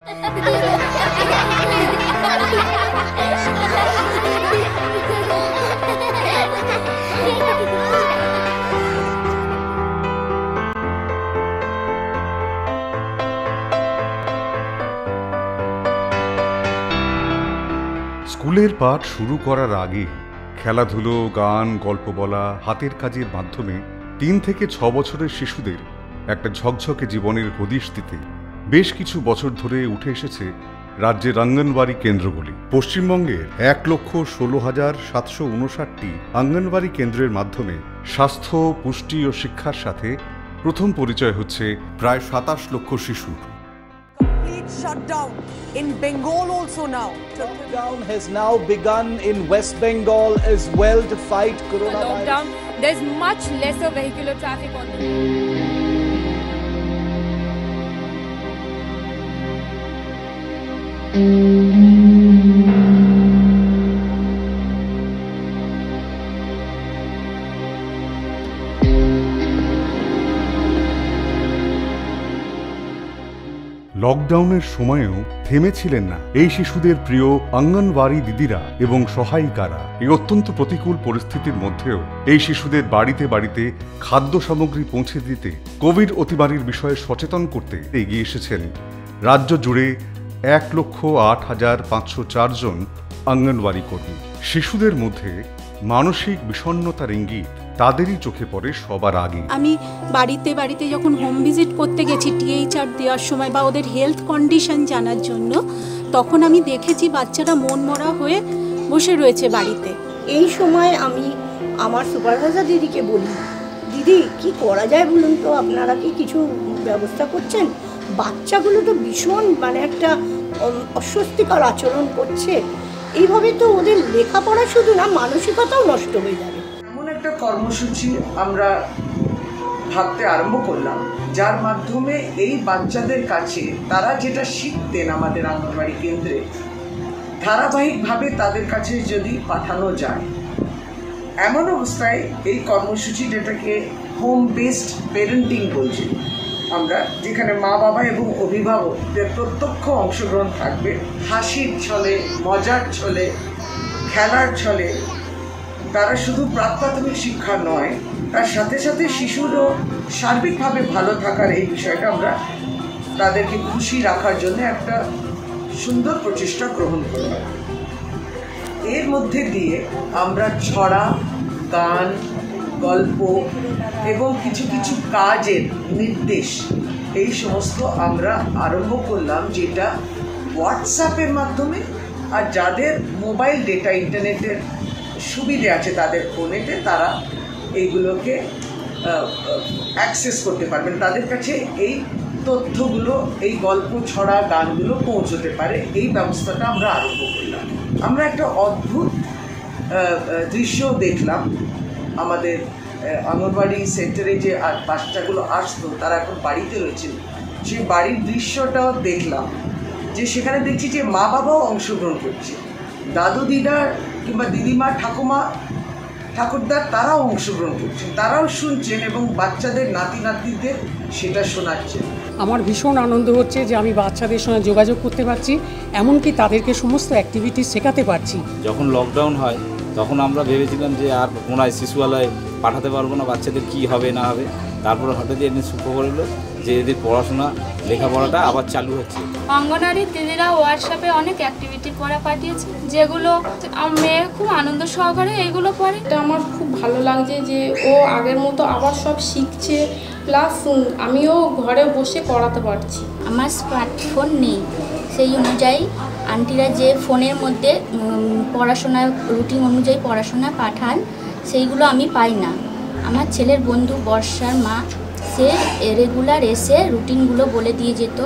স্কুলের পাঠ শুরু করার আগে খেলাধুলো, গান, গল্প বলা, হাতের কাজের মাধ্যমে 3 থেকে 6 বছরের শিশুদের একটা ঝকঝকে জীবনের হদিশ দিতে বেশ কিছু বছর ধরে উঠে এসেছে রাজ্যের অঙ্গনওয়াড়ি কেন্দ্রগুলি। পশ্চিমবঙ্গের 1,16,759টি অঙ্গনওয়াড়ি কেন্দ্রের মাধ্যমে স্বাস্থ্য, পুষ্টি ও শিক্ষার সাথে প্রথম পরিচয় হচ্ছে প্রায় 27 লক্ষ শিশুর। Shutdown in Bengal also now. Lockdown has now begun in West Bengal as well to fight coronavirus. Lockdown, there's much lesser vehicular traffic on the লকডাউনের সময়েও থেমেছিলেন না এই শিশুদের প্রিয় অঙ্গনওয়াড়ি দিদিরা এবং সহায়িকারা। এই অত্যন্ত প্রতিকূল পরিস্থিতির মধ্যেও এই শিশুদের বাড়িতে বাড়িতে খাদ্য সামগ্রী পৌঁছে দিতে, কোভিড অতিমারির বিষয়ে সচেতন করতে এগিয়ে এসেছেন রাজ্য জুড়ে 1,08,504 জন অঙ্গনওয়াড়ি কর্মী। শিশুদের মধ্যে মানসিক বিষণ্ণতার ইঙ্গিত তাদেরই চোখে পড়ে সবার আগে। আমি বাড়িতে বাড়িতে যখন হোম ভিজিট করতে গেছি টিএইচআর দেওয়ার সময় বা ওদের হেলথ কন্ডিশন জানার জন্য, তখন আমি দেখেছি বাচ্চারা মনমরা হয়ে বসে রয়েছে বাড়িতে। এই সময় আমি আমার সুপারভাইজার দিদিকে বলি, দিদি কি করা যায় বলুন তো, আপনারা কি কিছু ব্যবস্থা করছেন? বাচ্চাগুলো তো ভীষণ একটা অস্বস্তিকর আচরণ করছে, এইভাবে তো ওদের লেখাপড়া শুধু না মানসিকতাও নষ্ট হয়ে যাবে। এমন একটা কর্মসূচি আমরা ভাবতে আরম্ভ করলাম, যার মাধ্যমে এই বাচ্চাদের কাছে তারা যেটা শিখতেন আমাদের অঙ্গনওয়াড়ি কেন্দ্রে, ধারাবাহিকভাবে তাদের কাছে যদি পাঠানো যায়। এমন অবস্থায় এই কর্মসূচি, যেটাকে হোম বেসড পেরেন্টিং বলছি আমরা, যেখানে মা বাবা এবং অভিভাবকদের প্রত্যক্ষ অংশগ্রহণ থাকবে, হাসির ছলে, মজার ছলে, খেলার ছলে, তারা শুধু প্রাথমিক শিক্ষা নয়, তার সাথে সাথে শিশুরও সার্বিকভাবে ভালো থাকার এই বিষয়টা আমরা তাদেরকে খুশি রাখার জন্য একটা সুন্দর প্রচেষ্টা গ্রহণ করলাম। এর মধ্যে দিয়ে আমরা ছড়া, গান, গল্প এবং কিছু কিছু কাজের নির্দেশ, এই সমস্ত আমরা আরম্ভ করলাম, যেটা হোয়াটসঅ্যাপের মাধ্যমে, আর যাদের মোবাইল ডেটা ইন্টারনেটের সুবিধে আছে তাদের ফোনেতে, তারা এইগুলোকে অ্যাক্সেস করতে পারবেন, তাদের কাছে এই তথ্যগুলো, এই গল্প, ছড়া, গানগুলো পৌঁছতে পারে। এই ব্যবস্থাটা আমরা আরম্ভ করলাম। আমরা একটা অদ্ভুত দৃশ্য দেখলাম। আমাদের অঙ্গনওয়াড়ি সেন্টারে যে বাচ্চাগুলো আসতো, তারা এখন বাড়িতে রয়েছেন, সেই বাড়ির দৃশ্যটাও দেখলাম, যে সেখানে দেখছি যে মা বাবাও অংশগ্রহণ করছে, দাদু দিদা কিংবা দিদিমা, ঠাকুমা, ঠাকুরদার, তারাও অংশগ্রহণ করছেন, তারাও শুনছেন এবং বাচ্চাদের, নাতি নাতনিদের সেটা শোনাচ্ছেন। আমার ভীষণ আনন্দ হচ্ছে যে আমি বাচ্চাদের সঙ্গে যোগাযোগ করতে পারছি, এমনকি তাদেরকে সমস্ত অ্যাক্টিভিটি শেখাতে পারছি। যখন লকডাউন হয় তখন আমরা ভেবেছিলাম যে আর কোনায় শিশুয়ালয়ে পাঠাতে পারবো না, বাচ্চাদের কি হবে না হবে। তারপরে হঠাৎ এদিন সুখবর এলো যে এদের পড়াশোনা, লেখাপড়াটা আবার চালু হচ্ছে। অঙ্গনওয়াড়ি দিদিরা হোয়াটসঅ্যাপে অনেক অ্যাক্টিভিটি করা পাঠিয়েছে, যেগুলো মেয়ে খুব আনন্দ সহকারে এইগুলো পড়ে। এটা আমার খুব ভালো লাগছে যে ও আগের মতো আবার সব শিখছে, প্লাস আমিও ঘরে বসে পড়াতে পারছি। আমার স্মার্টফোন নেই, সেই অনুযায়ী আন্টিরা যে ফোনের মধ্যে পড়াশোনা রুটিন অনুযায়ী পড়াশোনা পাঠান, সেইগুলো আমি পাই না। আমার ছেলের বন্ধু বর্ষার মা, সে রেগুলার এসে রুটিনগুলো বলে দিয়ে যেত,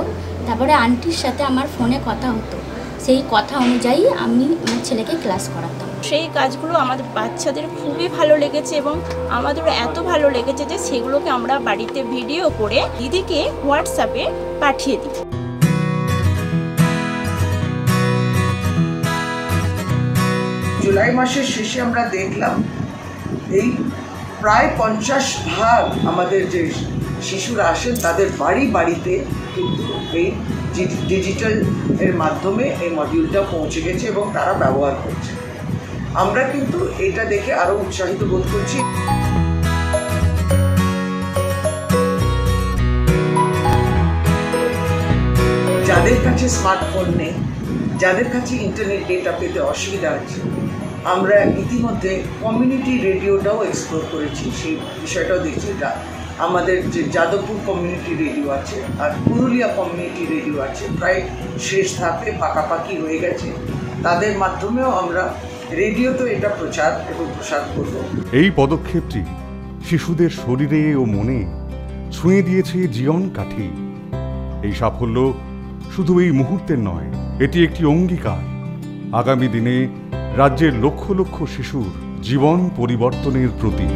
তারপরে আন্টির সাথে আমার ফোনে কথা হতো, সেই কথা অনুযায়ী আমি আমার ছেলেকে ক্লাস করাতাম। সেই কাজগুলো আমাদের বাচ্চাদের খুবই ভালো লেগেছে এবং আমাদেরও এত ভালো লেগেছে যে সেগুলোকে আমরা বাড়িতে ভিডিও করে দিদিকে হোয়াটসঅ্যাপে পাঠিয়ে দিই। জুলাই মাসের শেষে আমরা দেখলাম এই প্রায় 50% আমাদের যে শিশুরা আসেন, তাদের বাড়ি বাড়িতে কিন্তু এই ডিজিটাল এর মাধ্যমে এই মডিউলটা পৌঁছে গেছে এবং তারা ব্যবহার করছে। আমরা কিন্তু এটা দেখে আরো উৎসাহিত বোধ করছি। যাদের কাছে স্মার্টফোন নেই, যাদের কাছে ইন্টারনেট ডেটা পেতে অসুবিধা আছে, আমরা ইতিমধ্যে কমিউনিটি রেডিওটাও এক্সপ্লোর করেছি, সেই বিষয়টাও দেখছি। আমাদের যে যাদবপুর কমিউনিটি রেডিও আছে আর পুরুলিয়া কমিউনিটি রেডিও আছে, প্রায় শেষ ধাপে পাকাপাকি হয়ে গেছে। তাদের মাধ্যমেও আমরা রেডিওতে এটা প্রচার এবং প্রসার করব। এই পদক্ষেপটি শিশুদের শরীরে ও মনে ছুঁয়ে দিয়েছে জীবন কাঠি। এই সাফল্য শুধু এই মুহূর্তের নয়, এটি একটি অঙ্গীকার আগামী দিনে রাজ্যের লক্ষ লক্ষ শিশুর জীবন পরিবর্তনের প্রতীক।